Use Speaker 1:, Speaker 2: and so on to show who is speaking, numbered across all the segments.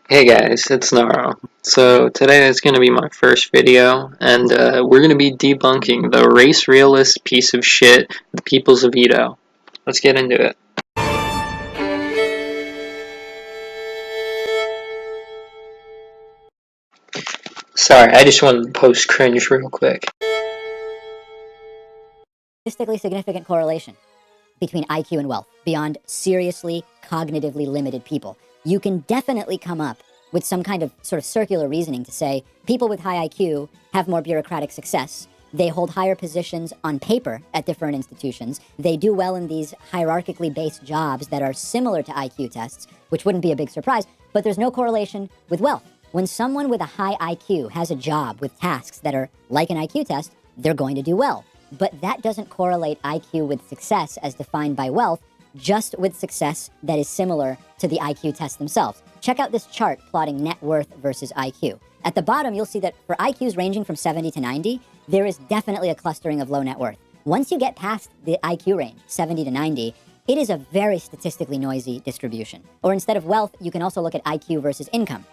Speaker 1: Hey guys, it's Naro. So today is going to be my first video, and we're going to be debunking the race realist piece of shit, the People's Veto. Let's get into it. Sorry, I just wanted to post cringe real quick.
Speaker 2: Statistically significant correlation between IQ and wealth beyond seriously cognitively limited people. You can definitely come up with some kind of sort of circular reasoning to say people with high IQ have more bureaucratic success. They hold higher positions on paper at different institutions. They do well in these hierarchically based jobs that are similar to IQ tests, which wouldn't be a big surprise, but there's no correlation with wealth. When someone with a high IQ has a job with tasks that are like an IQ test, they're going to do well. But that doesn't correlate IQ with success as defined by wealth, just with success that is similar to the IQ tests themselves. Check out this chart plotting net worth versus IQ. At the bottom, you'll see that for IQs ranging from 70 to 90, there is definitely a clustering of low net worth. Once you get past the IQ range, 70 to 90, it is a very statistically noisy distribution. Or instead of wealth, you can also look at IQ versus income.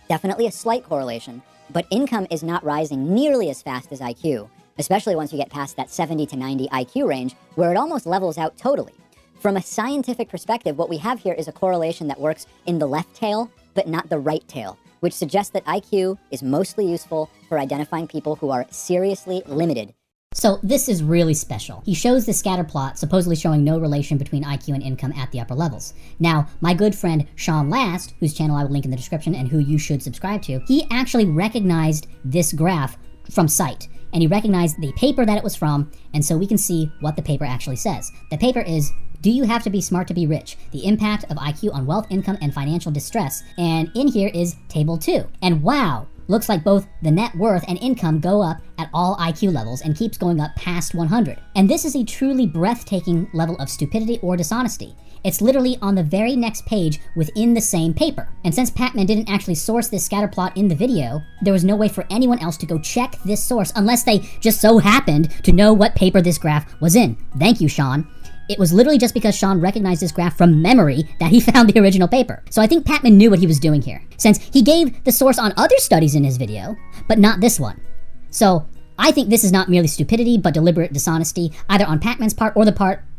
Speaker 2: Definitely a slight correlation, but income is not rising nearly as fast as IQ, especially once you get past that 70 to 90 IQ range, where it almost levels out totally. From a scientific perspective, what we have here is a correlation that works in the left tail, but not the right tail, which suggests that IQ is mostly useful for identifying people who are seriously limited.
Speaker 3: So this is really special. He shows the scatter plot supposedly showing no relation between IQ and income at the upper levels. Now, my good friend Sean Last, whose channel I will link in the description and who you should subscribe to, he actually recognized this graph from sight. And he recognized the paper that it was from, and so we can see what the paper actually says. The paper is, "Do you have to be smart to be rich? The impact of IQ on wealth, income, and financial distress." And in here is table 2. And wow, looks like both the net worth and income go up at all IQ levels and keeps going up past 100. And this is a truly breathtaking level of stupidity or dishonesty. It's literally on the very next page within the same paper. And since Pacman didn't actually source this scatter plot in the video, there was no way for anyone else to go check this source unless they just so happened to know what paper this graph was in. Thank you, Sean. It was literally just because Sean recognized this graph from memory that he found the original paper. So I think Pacman knew what he was doing here, since he gave the source on other studies in his video, but not this one. So I think this is not merely stupidity, but deliberate dishonesty, either on Pacman's part or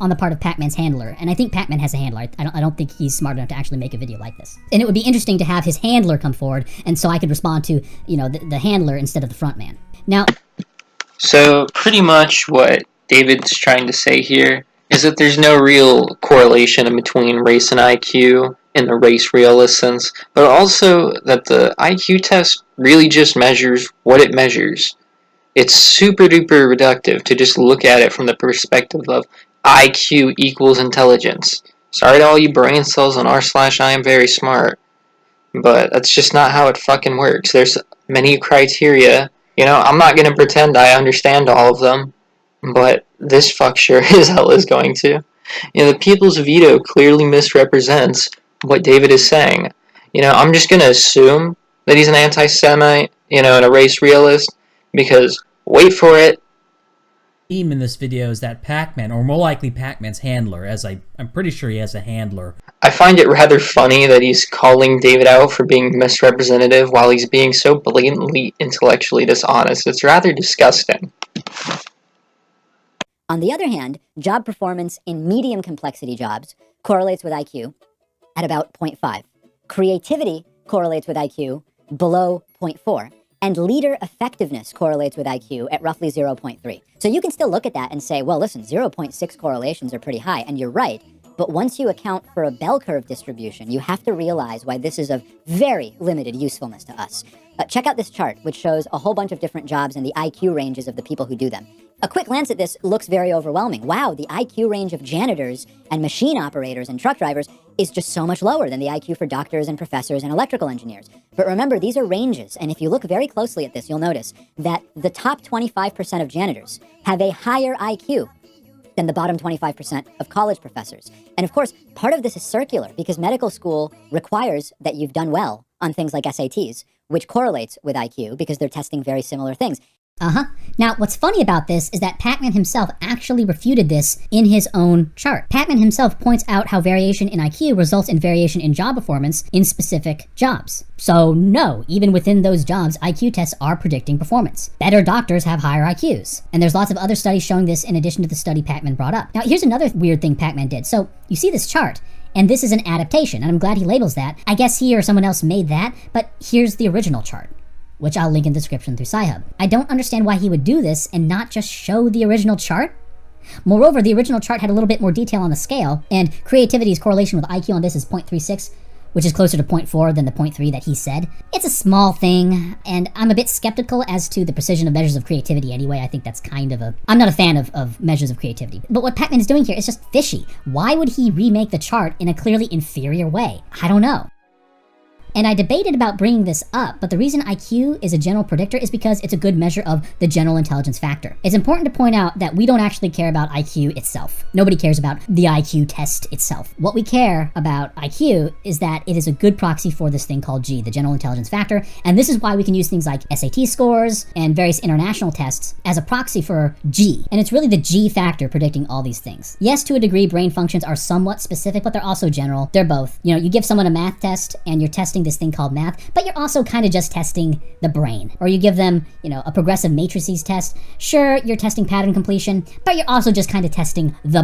Speaker 3: on the part of Pacman's handler. And I think Pacman has a handler. I don't think he's smart enough to actually make a video like this. And it would be interesting to have his handler come forward, and so I could respond to, the handler instead of the front man. Now,
Speaker 1: So pretty much what David's trying to say here is that there's no real correlation in between race and IQ in the race realist sense, but also that the IQ test really just measures what it measures. It's super duper reductive to just look at it from the perspective of IQ equals intelligence. Sorry to all you brain cells on r/I am very smart, but that's just not how it fucking works. There's many criteria. I'm not gonna pretend I understand all of them, but this fuck sure as hell is going to. The People's Veto clearly misrepresents what David is saying. I'm just gonna assume that he's an anti-Semite, and a race realist, because, wait for it,
Speaker 4: theme in this video is that Pacman, or more likely Pacman's handler, as I'm pretty sure he has a handler.
Speaker 1: I find it rather funny that he's calling David out for being misrepresentative while he's being so blatantly intellectually dishonest. It's rather disgusting.
Speaker 2: On the other hand, job performance in medium complexity jobs correlates with IQ at about 0.5. Creativity correlates with IQ below 0.4. And leader effectiveness correlates with IQ at roughly 0.3. So you can still look at that and say, well, listen, 0.6 correlations are pretty high, and you're right. But once you account for a bell curve distribution, you have to realize why this is of very limited usefulness to us. Check out this chart, which shows a whole bunch of different jobs and the IQ ranges of the people who do them. A quick glance at this looks very overwhelming. Wow, the IQ range of janitors and machine operators and truck drivers is just so much lower than the IQ for doctors and professors and electrical engineers. But remember, these are ranges, and if you look very closely at this, you'll notice that the top 25% of janitors have a higher IQ than the bottom 25% of college professors. And of course, part of this is circular, because medical school requires that you've done well on things like SATs, which correlates with IQ because they're testing very similar things.
Speaker 3: Now, what's funny about this is that Pac-Man himself actually refuted this in his own chart. Pac-Man himself points out how variation in IQ results in variation in job performance in specific jobs. So no, even within those jobs, IQ tests are predicting performance. Better doctors have higher IQs. And there's lots of other studies showing this in addition to the study Pac-Man brought up. Now, here's another weird thing Pac-Man did. So you see this chart, and this is an adaptation, and I'm glad he labels that. I guess he or someone else made that, but here's the original chart, which I'll link in the description through Sci-Hub. I don't understand why he would do this and not just show the original chart. Moreover, the original chart had a little bit more detail on the scale, and creativity's correlation with IQ on this is 0.36, which is closer to 0.4 than the 0.3 that he said. It's a small thing, and I'm a bit skeptical as to the precision of measures of creativity anyway. I think that's kind of I'm not a fan of measures of creativity. But what Pac-Man is doing here is just fishy. Why would he remake the chart in a clearly inferior way? I don't know. And I debated about bringing this up, but the reason IQ is a general predictor is because it's a good measure of the general intelligence factor. It's important to point out that we don't actually care about IQ itself. Nobody cares about the IQ test itself. What we care about IQ is that it is a good proxy for this thing called G, the general intelligence factor, and this is why we can use things like SAT scores and various international tests as a proxy for G. And it's really the G factor predicting all these things. Yes, to a degree, brain functions are somewhat specific, but they're also general. They're both. You know, you give someone a math test and you're testing this thing called math, but you're also kind of just testing the brain. Or you give them, a progressive matrices test. Sure, you're testing pattern completion, but you're also just kind of testing the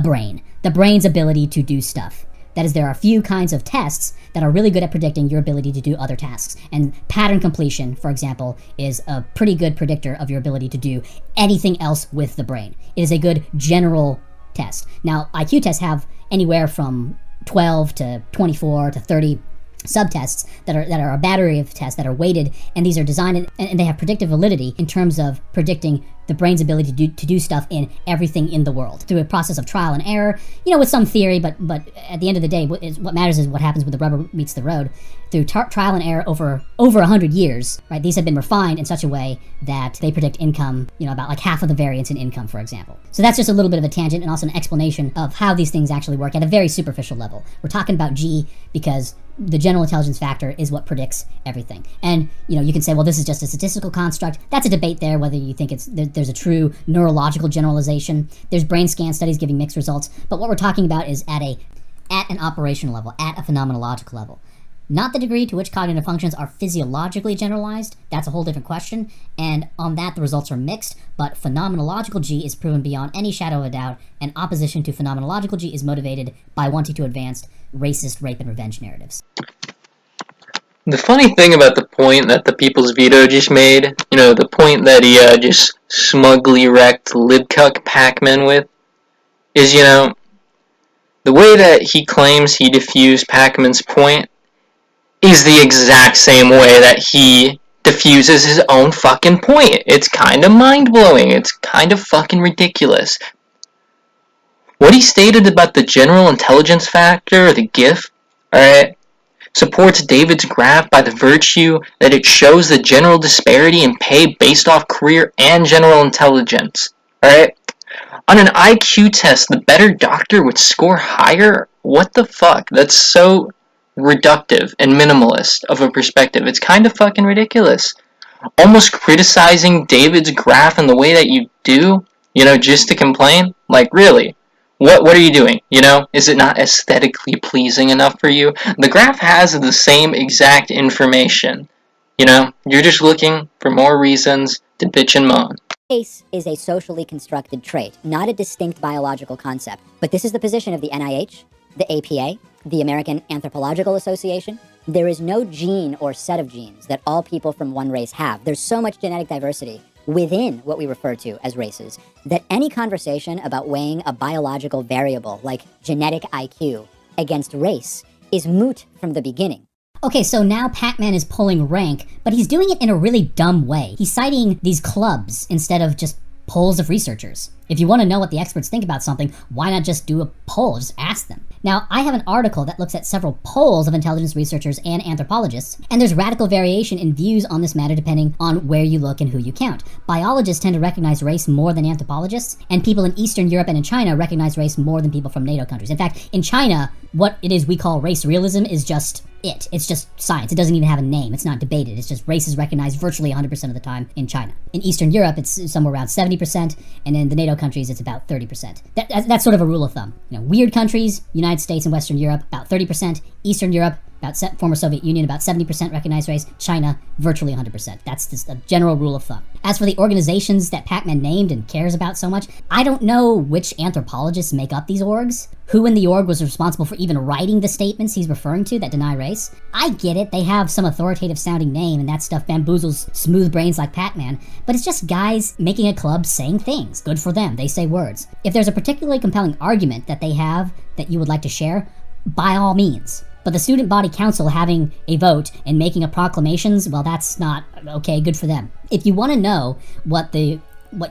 Speaker 3: brain's ability to do stuff. That is, there are a few kinds of tests that are really good at predicting your ability to do other tasks. And pattern completion, for example, is a pretty good predictor of your ability to do anything else with the brain. It is a good general test. Now, IQ tests have anywhere from 12 to 24 to 30 subtests that are a battery of tests that are weighted, and these are designed and they have predictive validity in terms of predicting the brain's ability to do stuff in everything in the world through a process of trial and error, with some theory, but at the end of the day, what matters is what happens when the rubber meets the road. Through trial and error over 100 years, right? These have been refined in such a way that they predict income, about like half of the variance in income, for example. So that's just a little bit of a tangent and also an explanation of how these things actually work at a very superficial level. We're talking about G because the general intelligence factor is what predicts everything. And, you can say, well, this is just a statistical construct. That's a debate there, whether you think there's a true neurological generalization. There's brain scan studies giving mixed results. But what we're talking about is at an operational level, at a phenomenological level. Not the degree to which cognitive functions are physiologically generalized. That's a whole different question. And on that, the results are mixed. But phenomenological G is proven beyond any shadow of a doubt. And opposition to phenomenological G is motivated by wanting to advance racist rape and revenge narratives.
Speaker 1: The funny thing about the point that the People's Veto just made, the point that he just smugly wrecked Libcuck Pac-Man with, is, the way that he claims he diffused Pac-Man's point is the exact same way that he diffuses his own fucking point. It's kind of mind-blowing. It's kind of fucking ridiculous. What he stated about the general intelligence factor, or the GIF, alright, supports David's graph by the virtue that it shows the general disparity in pay based off career and general intelligence. Alright? On an IQ test, the better doctor would score higher? What the fuck? That's so reductive and minimalist of a perspective. It's kind of fucking ridiculous. Almost criticizing David's graph in the way that you do, just to complain? Like, really? What are you doing? Is it not aesthetically pleasing enough for you? The graph has the same exact information. You're just looking for more reasons to bitch and moan.
Speaker 2: Race is a socially constructed trait, not a distinct biological concept. But this is the position of the NIH, the APA, the American Anthropological Association. There is no gene or set of genes that all people from one race have. There's so much genetic diversity within what we refer to as races that any conversation about weighing a biological variable like genetic IQ against race is moot from the beginning.
Speaker 3: Okay, so now Pac-Man is pulling rank, but he's doing it in a really dumb way. He's citing these clubs instead of just polls of researchers. If you want to know what the experts think about something, why not just do a poll? Just ask them. Now, I have an article that looks at several polls of intelligence researchers and anthropologists, and there's radical variation in views on this matter depending on where you look and who you count. Biologists tend to recognize race more than anthropologists, and people in Eastern Europe and in China recognize race more than people from NATO countries. In fact, in China, what it is we call race realism is just it. It's just science. It doesn't even have a name. It's not debated. It's just race is recognized virtually 100% of the time in China. In Eastern Europe, it's somewhere around 70%, and in the NATO countries, it's about 30%. That's sort of a rule of thumb. Weird countries, United States and Western Europe, about 30%. Eastern Europe, about former Soviet Union, about 70% recognized race. China, virtually 100%. That's just a general rule of thumb. As for the organizations that Pac-Man named and cares about so much, I don't know which anthropologists make up these orgs, who in the org was responsible for even writing the statements he's referring to that deny race. I get it, they have some authoritative sounding name and that stuff bamboozles smooth brains like Pac-Man, but it's just guys making a club saying things. Good for them, they say words. If there's a particularly compelling argument that they have that you would like to share, by all means. But the student body council having a vote and making up proclamations, well, that's not okay, good for them. If you want to know what you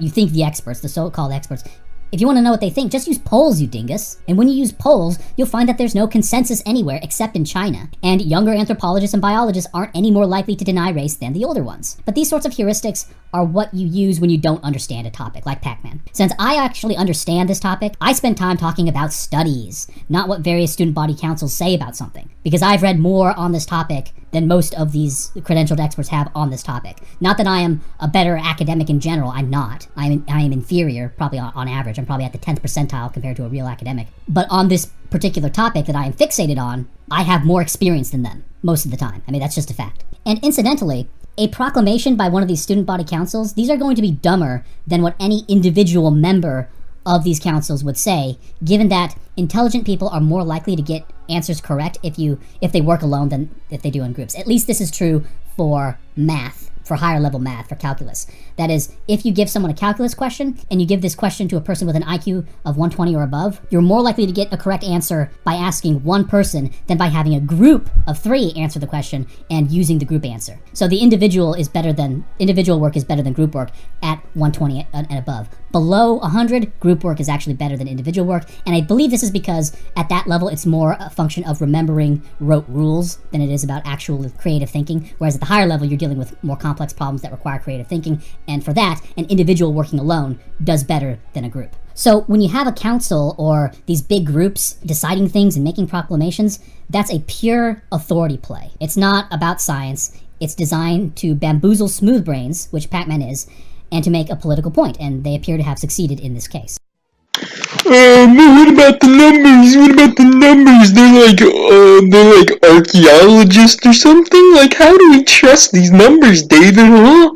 Speaker 3: think the experts, the so-called experts, if you want to know what they think, just use polls, you dingus. And when you use polls, you'll find that there's no consensus anywhere except in China. And younger anthropologists and biologists aren't any more likely to deny race than the older ones. But these sorts of heuristics are what you use when you don't understand a topic, like Pac-Man. Since I actually understand this topic, I spend time talking about studies, not what various student body councils say about something. Because I've read more on this topic than most of these credentialed experts have on this topic. Not that I am a better academic in general, I'm not. I am inferior, probably on average. I'm probably at the 10th percentile compared to a real academic. But on this particular topic that I am fixated on, I have more experience than them, most of the time. I mean, that's just a fact. And incidentally, a proclamation by one of these student body councils, these are going to be dumber than what any individual member of these councils would say, given that intelligent people are more likely to get answers correct if they work alone than if they do in groups. At least this is true for math, for higher level math, for calculus. That is, if you give someone a calculus question and you give this question to a person with an IQ of 120 or above, you're more likely to get a correct answer by asking one person than by having a group of 3 answer the question and using the group answer. So the individual work is better than group work at 120 and above. Below 100, group work is actually better than individual work, and I believe this is because at that level it's more a function of remembering rote rules than it is about actual creative thinking, whereas at the higher level you're dealing with more complex problems that require creative thinking, and for that, an individual working alone does better than a group. So when you have a council or these big groups deciding things and making proclamations, that's a pure authority play. It's not about science. It's designed to bamboozle smooth brains, which Pac-Man is, and to make a political point, and they appear to have succeeded in this case.
Speaker 1: What about the numbers? What about the numbers? They're like archaeologists or something? Like, how do we trust these numbers, David, huh?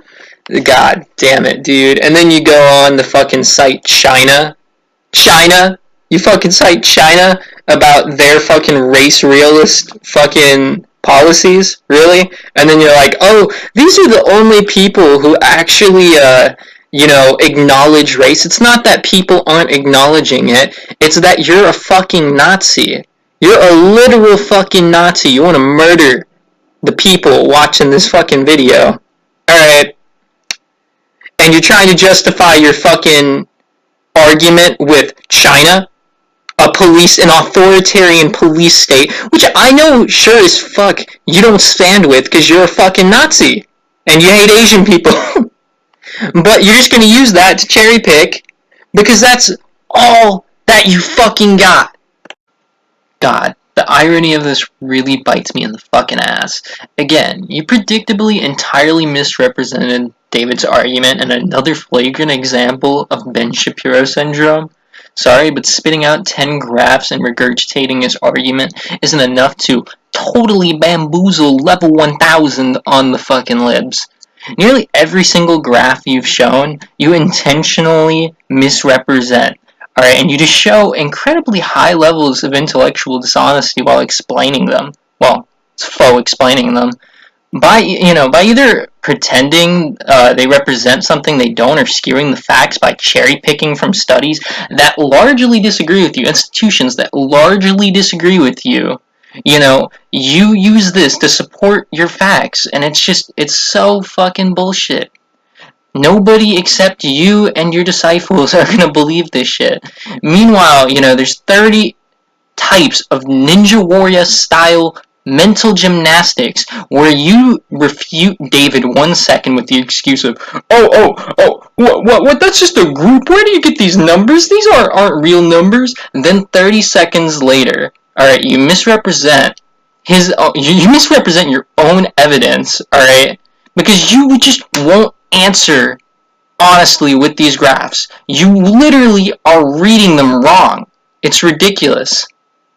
Speaker 1: God damn it, dude. And then you go on the fucking site China. You fucking cite China about their fucking race realist fucking policies? Really? And then you're like, oh, these are the only people who actually, acknowledge race. It's not that people aren't acknowledging it. It's that you're a fucking Nazi. You're a literal fucking Nazi. You want to murder the people watching this fucking video. Alright. And you're trying to justify your fucking argument with China, an authoritarian police state, which I know sure as fuck you don't stand with because you're a fucking Nazi and you hate Asian people. But you're just going to use that to cherry pick because that's all that you fucking got. God, the irony of this really bites me in the fucking ass. Again, you predictably entirely misrepresented David's argument in another flagrant example of Ben Shapiro syndrome. Sorry, but spitting out 10 graphs and regurgitating his argument isn't enough to totally bamboozle level 1000 on the fucking libs. Nearly every single graph you've shown, you intentionally misrepresent. Alright, and you just show incredibly high levels of intellectual dishonesty while explaining them. Well, it's faux explaining them. By either pretending they represent something they don't or skewing the facts by cherry-picking from studies that largely disagree with you, institutions that largely disagree with you, you use this to support your facts, and it's so fucking bullshit. Nobody except you and your disciples are gonna believe this shit. Meanwhile, there's 30 types of Ninja Warrior style mental gymnastics where you refute David 1 second with the excuse of, what, that's just a group, where do you get these numbers? These aren't real numbers. And then 30 seconds later, alright, you misrepresent you misrepresent your own evidence, alright? Because you just won't answer honestly with these graphs. You literally are reading them wrong. It's ridiculous.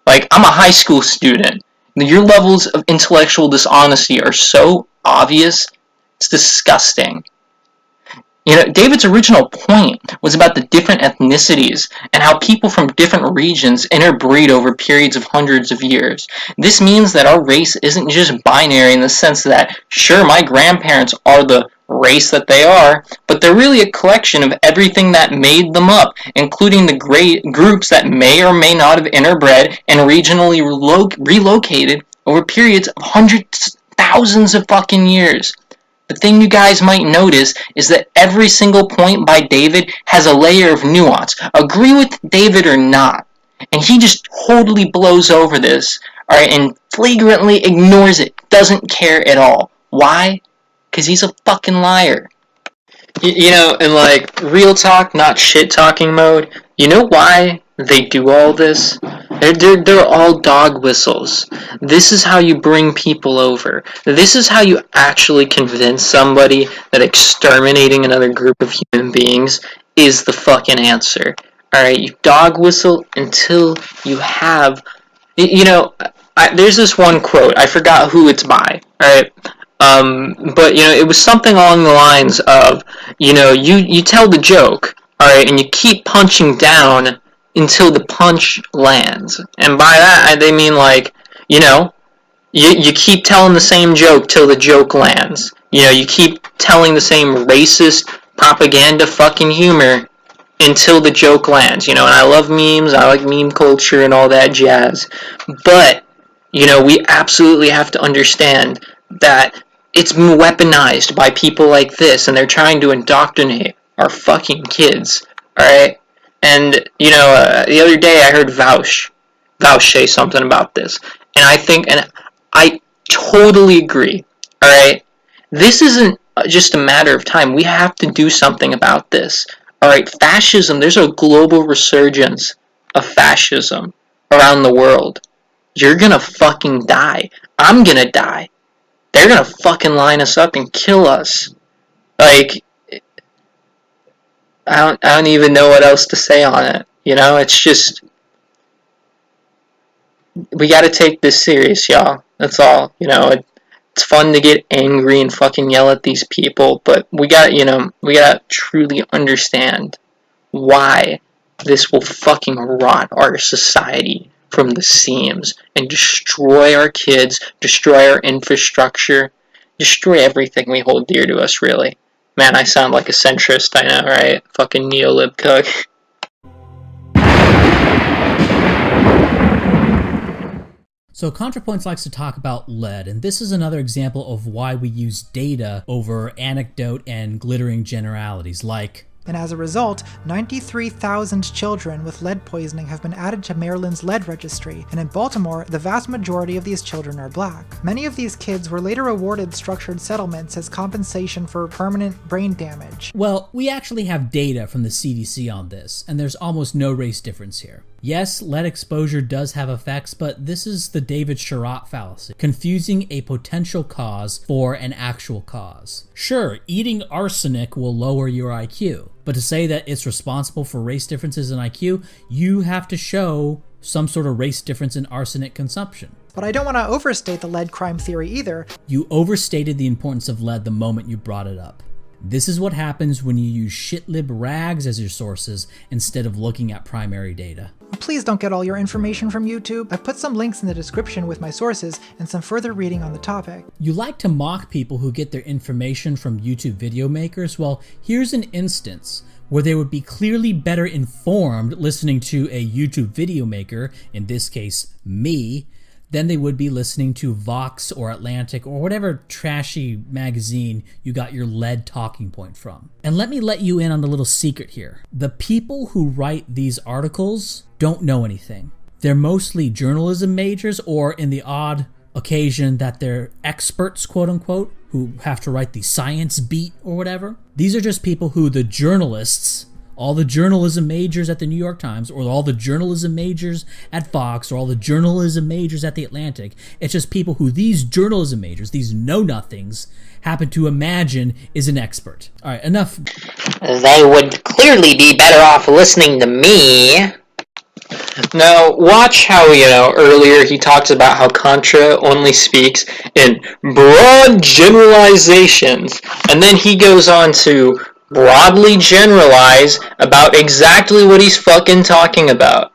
Speaker 1: Like, I'm a high school student. Your levels of intellectual dishonesty are so obvious, it's disgusting. You know, David's original point was about the different ethnicities and how people from different regions interbreed over periods of hundreds of years. This means that our race isn't just binary in the sense that, sure, my grandparents are the race that they are, but they're really a collection of everything that made them up, including the great groups that may or may not have interbred and regionally relocated over periods of hundreds, thousands of fucking years. The thing you guys might notice is that every single point by David has a layer of nuance. Agree with David or not. And he just totally blows over this, alright, and flagrantly ignores it. Doesn't care at all. Why? Because he's a fucking liar. You know, in like real talk, not shit talking mode, you know why they do all this? They're all dog whistles. This is how you bring people over. This is how you actually convince somebody that exterminating another group of human beings is the fucking answer. Alright, you dog whistle until you have... You know, there's this one quote. I forgot who it's by. Alright? But, you know, it was something along the lines of, you know, you tell the joke, alright, and you keep punching down until the punch lands. And by that, they mean, like, you know, you keep telling the same joke till the joke lands. You know, you keep telling the same racist propaganda fucking humor until the joke lands. You know, and I love memes, I like meme culture and all that jazz. But, you know, we absolutely have to understand that it's been weaponized by people like this, and they're trying to indoctrinate our fucking kids, alright? And, you know, the other day I heard Vouch say something about this. And I totally agree, alright? This isn't just a matter of time. We have to do something about this, alright? Fascism, there's a global resurgence of fascism around the world. You're gonna fucking die. I'm gonna die. They're gonna fucking line us up and kill us. Like, I don't even know what else to say on it. You know, it's just, we gotta take this serious, y'all. That's all. You know, it's fun to get angry and fucking yell at these people, but we gotta truly understand why this will fucking rot our society from the seams and destroy our kids, destroy our infrastructure, destroy everything we hold dear to us, really. Man, I sound like a centrist, I know, right? Fucking neo-lib cook.
Speaker 4: So ContraPoints likes to talk about lead, and this is another example of why we use data over anecdote and glittering generalities, like...
Speaker 5: And as a result, 93,000 children with lead poisoning have been added to Maryland's lead registry, and in Baltimore, the vast majority of these children are black. Many of these kids were later awarded structured settlements as compensation for permanent brain damage.
Speaker 4: Well, we actually have data from the CDC on this, and there's almost no race difference here. Yes, lead exposure does have effects, but this is the David Sherratt fallacy, confusing a potential cause for an actual cause. Sure, eating arsenic will lower your IQ, but to say that it's responsible for race differences in IQ, you have to show some sort of race difference in arsenic consumption.
Speaker 5: But I don't want to overstate the lead crime theory either.
Speaker 4: You overstated the importance of lead the moment you brought it up. This is what happens when you use shitlib rags as your sources instead of looking at primary data.
Speaker 5: Please don't get all your information from YouTube. I've put some links in the description with my sources and some further reading on the topic.
Speaker 4: You like to mock people who get their information from YouTube video makers? Well, here's an instance where they would be clearly better informed listening to a YouTube video maker, in this case, me, than they would be listening to Vox or Atlantic or whatever trashy magazine you got your lead talking point from. And let me let you in on a little secret here. The people who write these articles don't know anything. They're mostly journalism majors, or in the odd occasion that they're experts, quote unquote, who have to write the science beat or whatever. These are just people who the journalists, all the journalism majors at the New York Times, or all the journalism majors at Fox, or all the journalism majors at the Atlantic. It's just people who these journalism majors, these know-nothings, happen to imagine is an expert. All right, enough.
Speaker 1: They would clearly be better off listening to me. Now, watch how, earlier he talks about how Contra only speaks in broad generalizations, and then he goes on to broadly generalize about exactly what he's fucking talking about.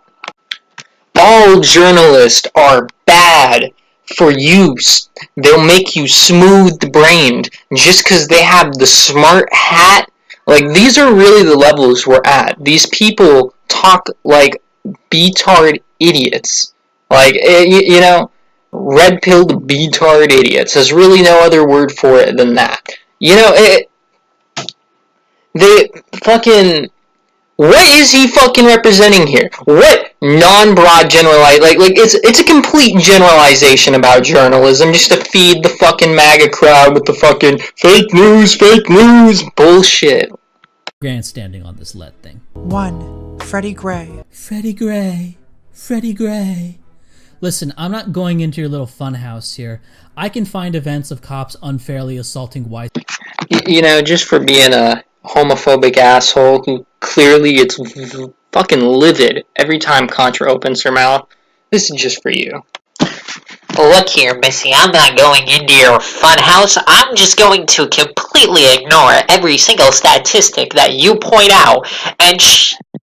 Speaker 1: All journalists are bad for use. They'll make you smooth-brained just because they have the smart hat. Like, these are really the levels we're at. These people talk like betard idiots. Like, red-pilled betard idiots. There's really no other word for it than that. They fucking... What is he fucking representing here? What non-broad generalize... Like, it's a complete generalization about journalism just to feed the fucking MAGA crowd with the fucking fake news bullshit.
Speaker 4: Grandstanding on this lead thing.
Speaker 5: 1. Freddie Gray.
Speaker 4: Freddie Gray. Freddie Gray. Listen, I'm not going into your little funhouse here. I can find events of cops unfairly assaulting whites.
Speaker 1: Just for being a homophobic asshole who clearly gets fucking livid every time Contra opens her mouth, this is just for you.
Speaker 6: Look here, Missy, I'm not going into your funhouse. I'm just going to completely ignore every single statistic that you point out, and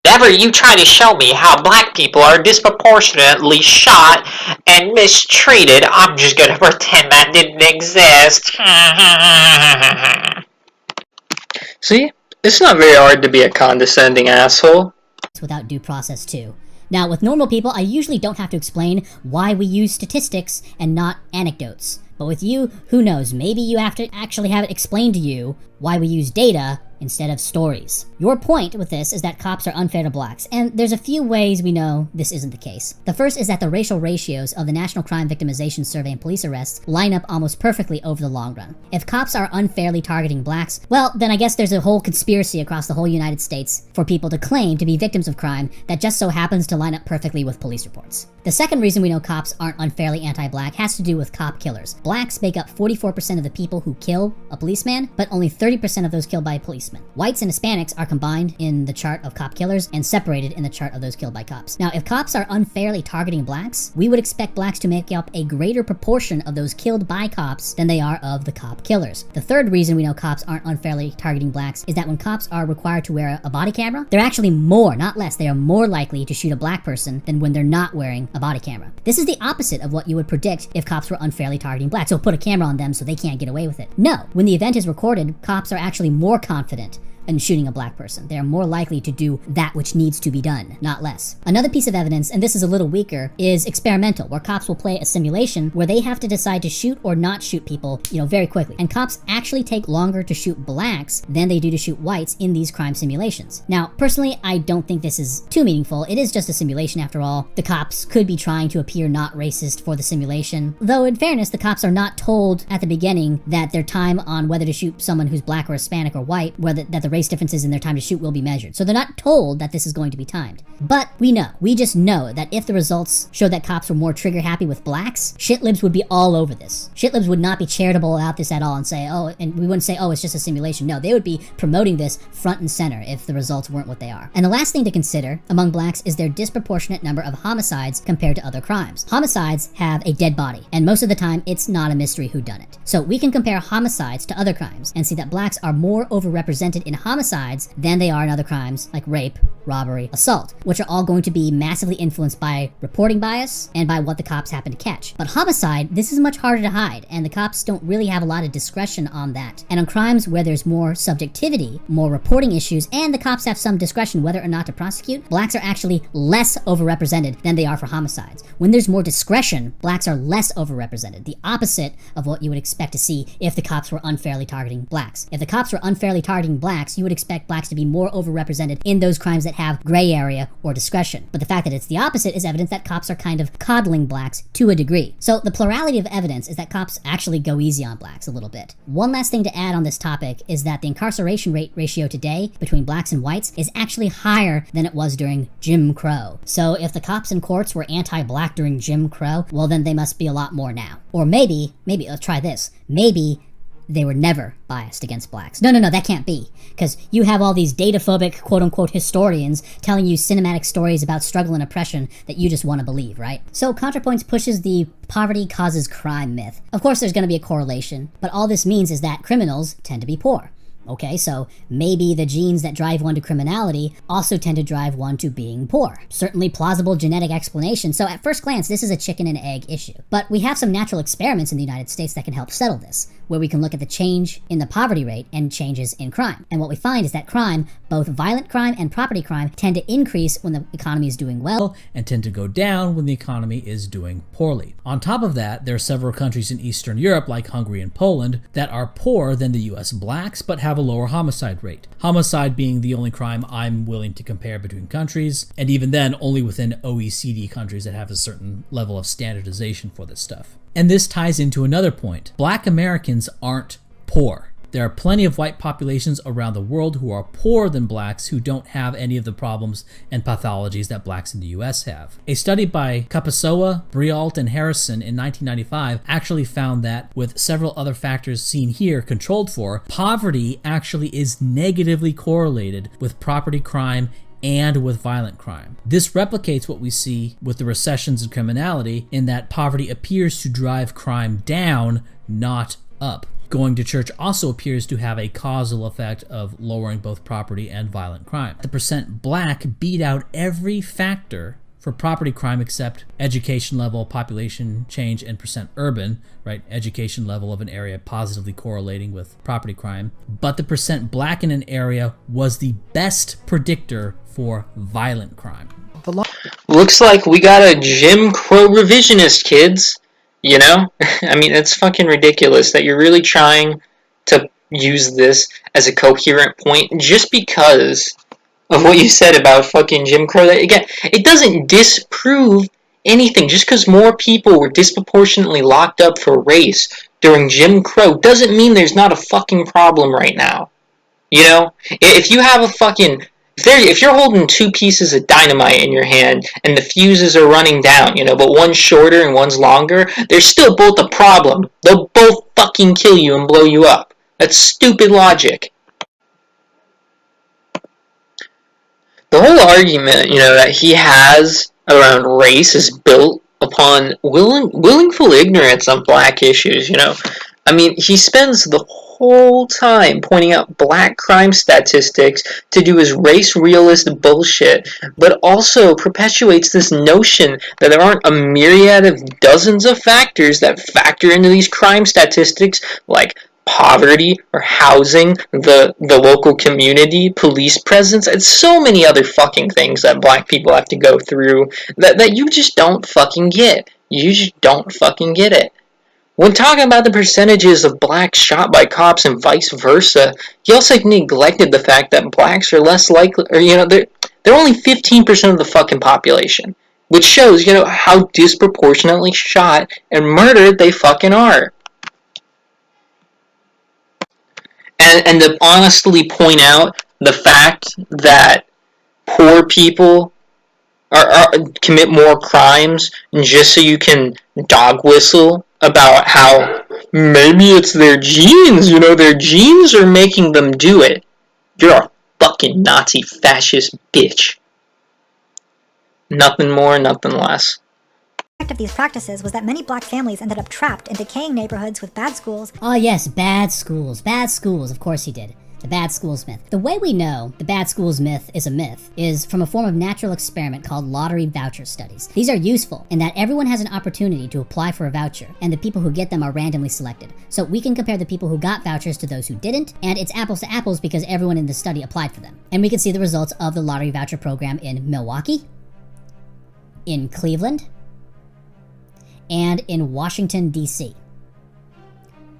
Speaker 6: whenever you try to show me how black people are disproportionately shot and mistreated, I'm just gonna pretend that didn't exist.
Speaker 1: See? It's not very hard to be a condescending asshole.
Speaker 3: Without due process too. Now, with normal people, I usually don't have to explain why we use statistics and not anecdotes. But with you, who knows, maybe you have to actually have it explained to you why we use data instead of stories. Your point with this is that cops are unfair to blacks, and there's a few ways we know this isn't the case. The first is that the racial ratios of the National Crime Victimization Survey and police arrests line up almost perfectly over the long run. If cops are unfairly targeting blacks, well, then I guess there's a whole conspiracy across the whole United States for people to claim to be victims of crime that just so happens to line up perfectly with police reports. The second reason we know cops aren't unfairly anti-black has to do with cop killers. Blacks make up 44% of the people who kill a policeman, but only 30% of those killed by a policeman. Whites and Hispanics are combined in the chart of cop killers and separated in the chart of those killed by cops. Now, if cops are unfairly targeting blacks, we would expect blacks to make up a greater proportion of those killed by cops than they are of the cop killers. The third reason we know cops aren't unfairly targeting blacks is that when cops are required to wear a body camera, they're actually more, not less, they are more likely to shoot a black person than when they're not wearing a body camera. This is the opposite of what you would predict if cops were unfairly targeting blacks. So put a camera on them so they can't get away with it. No, when the event is recorded, cops are actually more confident in shooting a black person. They are more likely to do that which needs to be done, not less. Another piece of evidence, and this is a little weaker, is experimental, where cops will play a simulation where they have to decide to shoot or not shoot people, very quickly. And cops actually take longer to shoot blacks than they do to shoot whites in these crime simulations. Now, personally, I don't think this is too meaningful. It is just a simulation after all. The cops could be trying to appear not racist for the simulation. Though, in fairness, the cops are not told at the beginning that their time on whether to shoot someone who's black or Hispanic or white, that the race differences in their time to shoot will be measured. So they're not told that this is going to be timed. But we just know that if the results show that cops were more trigger happy with blacks, shitlibs would be all over this. Shitlibs would not be charitable about this at all and say, and we wouldn't say, it's just a simulation. No, they would be promoting this front and center if the results weren't what they are. And the last thing to consider among blacks is their disproportionate number of homicides compared to other crimes. Homicides have a dead body, and most of the time it's not a mystery whodunit. So we can compare homicides to other crimes and see that blacks are more overrepresented in homicides than they are in other crimes like rape, robbery, assault, which are all going to be massively influenced by reporting bias and by what the cops happen to catch. But homicide, this is much harder to hide, and the cops don't really have a lot of discretion on that. And on crimes where there's more subjectivity, more reporting issues, and the cops have some discretion whether or not to prosecute, blacks are actually less overrepresented than they are for homicides. When there's more discretion, blacks are less overrepresented, the opposite of what you would expect to see if the cops were unfairly targeting blacks. If the cops were unfairly targeting blacks, blacks, you would expect blacks to be more overrepresented in those crimes that have gray area or discretion. But the fact that it's the opposite is evidence that cops are kind of coddling blacks to a degree. So the plurality of evidence is that cops actually go easy on blacks a little bit. One last thing to add on this topic is that the incarceration rate ratio today between blacks and whites is actually higher than it was during Jim Crow. So if the cops in courts were anti-black during Jim Crow, well then they must be a lot more now. Or maybe, let's try this, maybe they were never biased against blacks. No, that can't be. Because you have all these data-phobic, quote-unquote, historians telling you cinematic stories about struggle and oppression that you just want to believe, right? So ContraPoints pushes the poverty causes crime myth. Of course there's going to be a correlation, but all this means is that criminals tend to be poor. Okay, so maybe the genes that drive one to criminality also tend to drive one to being poor. Certainly plausible genetic explanation, so at first glance this is a chicken and egg issue. But we have some natural experiments in the United States that can help settle this, where we can look at the change in the poverty rate and changes in crime. And what we find is that crime, both violent crime and property crime, tend to increase when the economy is doing well,
Speaker 4: and tend to go down when the economy is doing poorly. On top of that, there are several countries in Eastern Europe, like Hungary and Poland, that are poorer than the US blacks, but have a lower homicide rate. Homicide being the only crime I'm willing to compare between countries, and even then only within OECD countries that have a certain level of standardization for this stuff. And this ties into another point. Black Americans aren't poor. There are plenty of white populations around the world who are poorer than blacks who don't have any of the problems and pathologies that blacks in the US have. A study by Capasoa, Brialt, and Harrison in 1995 actually found that, with several other factors seen here controlled for, poverty actually is negatively correlated with property crime and with violent crime. This replicates what we see with the recessions in criminality, in that poverty appears to drive crime down, not up. Going to church also appears to have a causal effect of lowering both property and violent crime. The percent black beat out every factor for property crime except education level, population change, and percent urban, right? Education level of an area positively correlating with property crime. But the percent black in an area was the best predictor for violent crime.
Speaker 1: Looks like we got a Jim Crow revisionist, kids. You know? I mean, it's fucking ridiculous that you're really trying to use this as a coherent point just because of what you said about fucking Jim Crow. Again, it doesn't disprove anything. Just because more people were disproportionately locked up for race during Jim Crow doesn't mean there's not a fucking problem right now. You know? If you have a fucking... If you're holding two pieces of dynamite in your hand and the fuses are running down, you know, but one's shorter and one's longer, they're still both a problem. They'll both fucking kill you and blow you up. That's stupid logic. The whole argument, you know, that he has around race is built upon willful ignorance on black issues, you know. I mean, he spends the whole time pointing out black crime statistics to do his race realist bullshit, but also perpetuates this notion that there aren't a myriad of dozens of factors that factor into these crime statistics, like poverty or housing, the local community, police presence, and so many other fucking things that black people have to go through that you just don't fucking get. You just don't fucking get it. When talking about the percentages of blacks shot by cops and vice versa, he also neglected the fact that blacks are less likely, or, you know, they're only 15% of the fucking population, which shows, you know, how disproportionately shot and murdered they fucking are. And to honestly point out the fact that poor people commit more crimes just so you can dog whistle about how maybe it's their genes, you know, their genes are making them do it. You're a fucking Nazi fascist bitch. Nothing more, nothing less.
Speaker 7: The effect of these practices was that many black families ended up trapped in decaying neighborhoods with bad schools.
Speaker 3: Oh yes, bad schools, of course he did. The bad schools myth. The way we know the bad schools myth is from a form of natural experiment called lottery voucher studies. These are useful in that everyone has an opportunity to apply for a voucher, and the people who get them are randomly selected. So we can compare the people who got vouchers to those who didn't, and it's apples to apples because everyone in the study applied for them. And we can see the results of the lottery voucher program in Milwaukee, in Cleveland, and in Washington, D.C.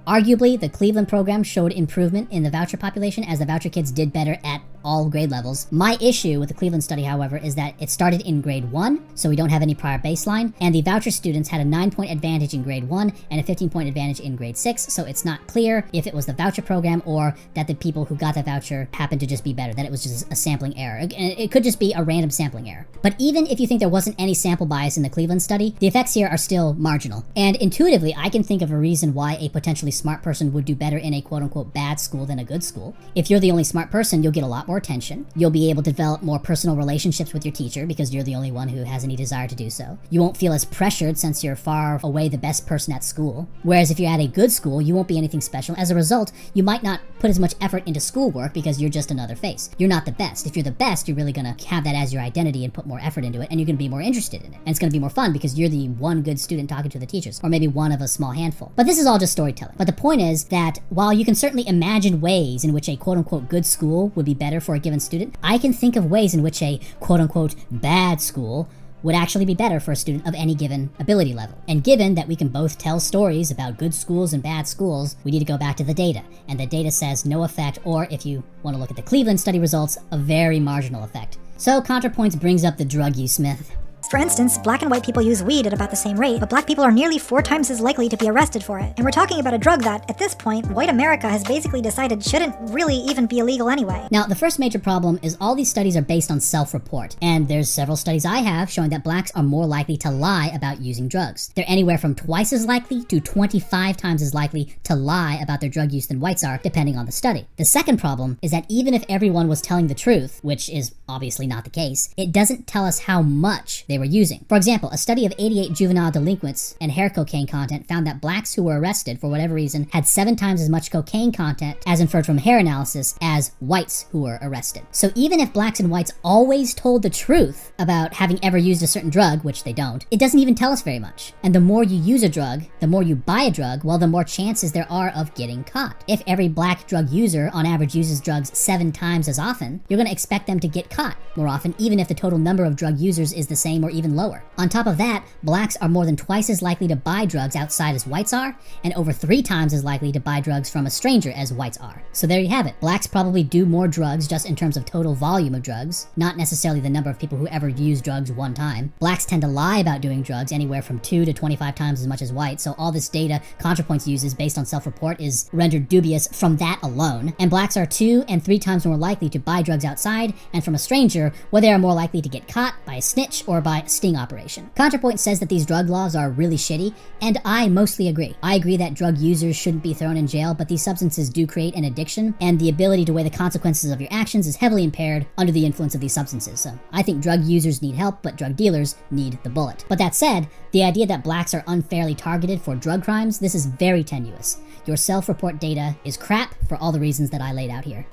Speaker 3: Arguably, the Cleveland program showed improvement in the voucher population as the voucher kids did better at all grade levels. My issue with the Cleveland study, however, is that it started in grade 1, so we don't have any prior baseline, and the voucher students had a 9-point advantage in grade 1 and a 15-point advantage in grade 6, so it's not clear if it was the voucher program or that the people who got the voucher happened to just be better, that it was just a sampling error. It could just be a random sampling error. But even if you think there wasn't any sample bias in the Cleveland study, the effects here are still marginal. And intuitively, I can think of a reason why a potentially smart person would do better in a quote-unquote bad school than a good school. If you're the only smart person, you'll get a lot more attention. You'll be able to develop more personal relationships with your teacher because you're the only one who has any desire to do so. You won't feel as pressured since you're far away the best person at school. Whereas if you're at a good school, you won't be anything special. As a result, you might not put as much effort into schoolwork because you're just another face. You're not the best. If you're the best, you're really gonna have that as your identity and put more effort into it, and you're gonna be more interested in it. And it's gonna be more fun because you're the one good student talking to the teachers, or maybe one of a small handful. But this is all just storytelling. But the point is that while you can certainly imagine ways in which a quote-unquote good school would be better for a given student, I can think of ways in which a quote-unquote bad school would actually be better for a student of any given ability level. And given that we can both tell stories about good schools and bad schools, we need to go back to the data. And the data says no effect, or if you want to look at the Cleveland study results, a very marginal effect. So ContraPoints brings up the drug use myth.
Speaker 7: For instance, black and white people use weed at about the same rate, but black people are nearly 4 times as likely to be arrested for it. And we're talking about a drug that, at this point, white America has basically decided shouldn't really even be illegal anyway.
Speaker 3: Now, the first major problem is all these studies are based on self-report, and there's several studies I have showing that blacks are more likely to lie about using drugs. They're anywhere from twice as likely to 25 times as likely to lie about their drug use than whites are, depending on the study. The second problem is that even if everyone was telling the truth, which is obviously not the case, it doesn't tell us how much they were using. For example, a study of 88 juvenile delinquents and hair cocaine content found that blacks who were arrested for whatever reason had 7 times as much cocaine content as inferred from hair analysis as whites who were arrested. So even if blacks and whites always told the truth about having ever used a certain drug, which they don't, it doesn't even tell us very much. And the more you use a drug, the more you buy a drug, well, the more chances there are of getting caught. If every black drug user on average uses drugs 7 times as often, you're going to expect them to get caught more often, even if the total number of drug users is the same or even lower. On top of that, blacks are more than twice as likely to buy drugs outside as whites are, and over 3 times as likely to buy drugs from a stranger as whites are. So there you have it. Blacks probably do more drugs just in terms of total volume of drugs, not necessarily the number of people who ever use drugs one time. Blacks tend to lie about doing drugs anywhere from 2 to 25 times as much as whites, so all this data ContraPoints uses based on self-report is rendered dubious from that alone. And blacks are 2 and 3 times more likely to buy drugs outside and from a stranger, where they are more likely to get caught by a snitch or by a sting operation. ContraPoint says that these drug laws are really shitty, and I mostly agree. I agree that drug users shouldn't be thrown in jail, but these substances do create an addiction, and the ability to weigh the consequences of your actions is heavily impaired under the influence of these substances. So I think drug users need help, but drug dealers need the bullet. But that said, the idea that blacks are unfairly targeted for drug crimes, this is very tenuous. Your self-report data is crap for all the reasons that I laid out here.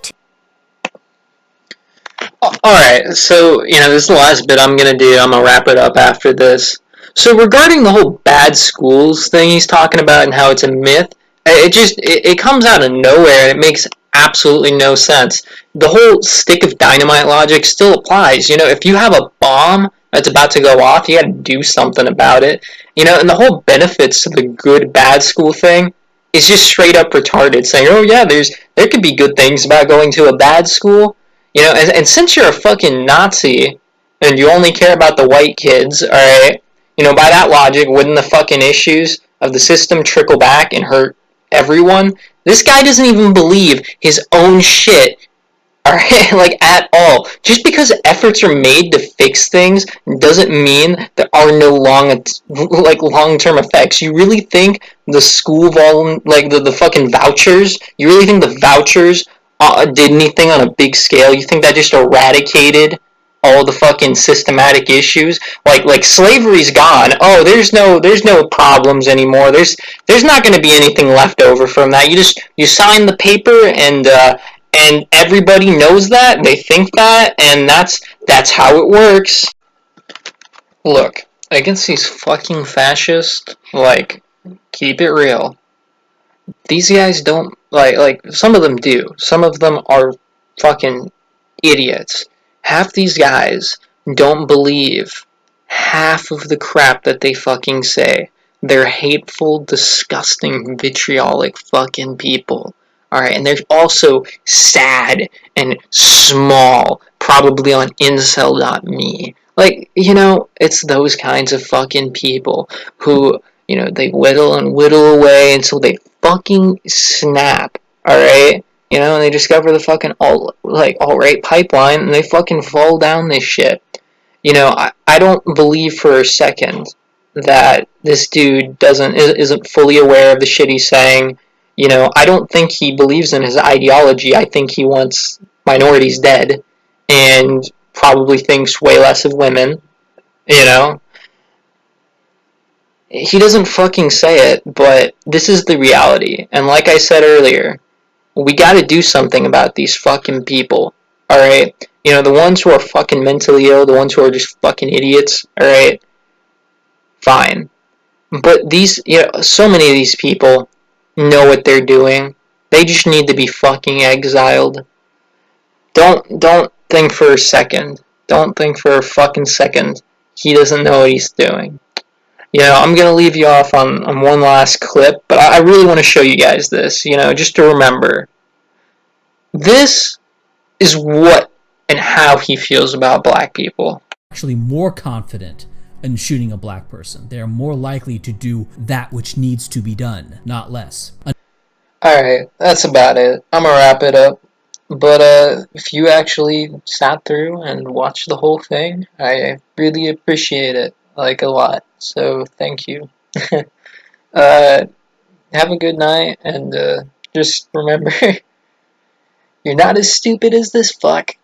Speaker 1: Alright, so, this is the last bit I'm going to do. I'm going to wrap it up after this. So regarding the whole bad schools thing he's talking about and how it's a myth, it comes out of nowhere and it makes absolutely no sense. The whole stick of dynamite logic still applies. If you have a bomb that's about to go off, you got to do something about it. And the whole benefits to the good-bad school thing is just straight up retarded, saying, oh yeah, there could be good things about going to a bad school. And since you're a fucking Nazi, and you only care about the white kids, alright, by that logic, wouldn't the fucking issues of the system trickle back and hurt everyone? This guy doesn't even believe his own shit, alright, at all. Just because efforts are made to fix things doesn't mean there are no long-term effects. You really think the school the fucking vouchers, you really think the vouchers did anything on a big scale? You think that just eradicated all the fucking systematic issues? Like slavery's gone. Oh, there's no problems anymore. There's not going to be anything left over from that. You sign the paper and everybody knows that. They think that, and that's how it works. Look, against these fucking fascists, keep it real. These guys don't, some of them do. Some of them are fucking idiots. Half these guys don't believe half of the crap that they fucking say. They're hateful, disgusting, vitriolic fucking people. Alright, and they're also sad and small, probably on incel.me. Like, it's those kinds of fucking people who, they whittle and whittle away until they fucking snap. Alright? And they discover the fucking alt-right pipeline and they fucking fall down this shit. I don't believe for a second that this dude isn't fully aware of the shit he's saying. I don't think he believes in his ideology. I think he wants minorities dead and probably thinks way less of women. He doesn't fucking say it, but this is the reality. And like I said earlier, we gotta do something about these fucking people. Alright? The ones who are fucking mentally ill, the ones who are just fucking idiots, alright? Fine. But so many of these people know what they're doing. They just need to be fucking exiled. Don't think for a second. Don't think for a fucking second. He doesn't know what he's doing. I'm gonna leave you off on one last clip, but I really want to show you guys this, just to remember. This is what and how he feels about black people.
Speaker 4: Actually more confident in shooting a black person. They are more likely to do that which needs to be done, not less.
Speaker 1: Alright, that's about it. I'm gonna wrap it up. But if you actually sat through and watched the whole thing, I really appreciate it, a lot. So thank you. Have a good night, and just remember, you're not as stupid as this fuck.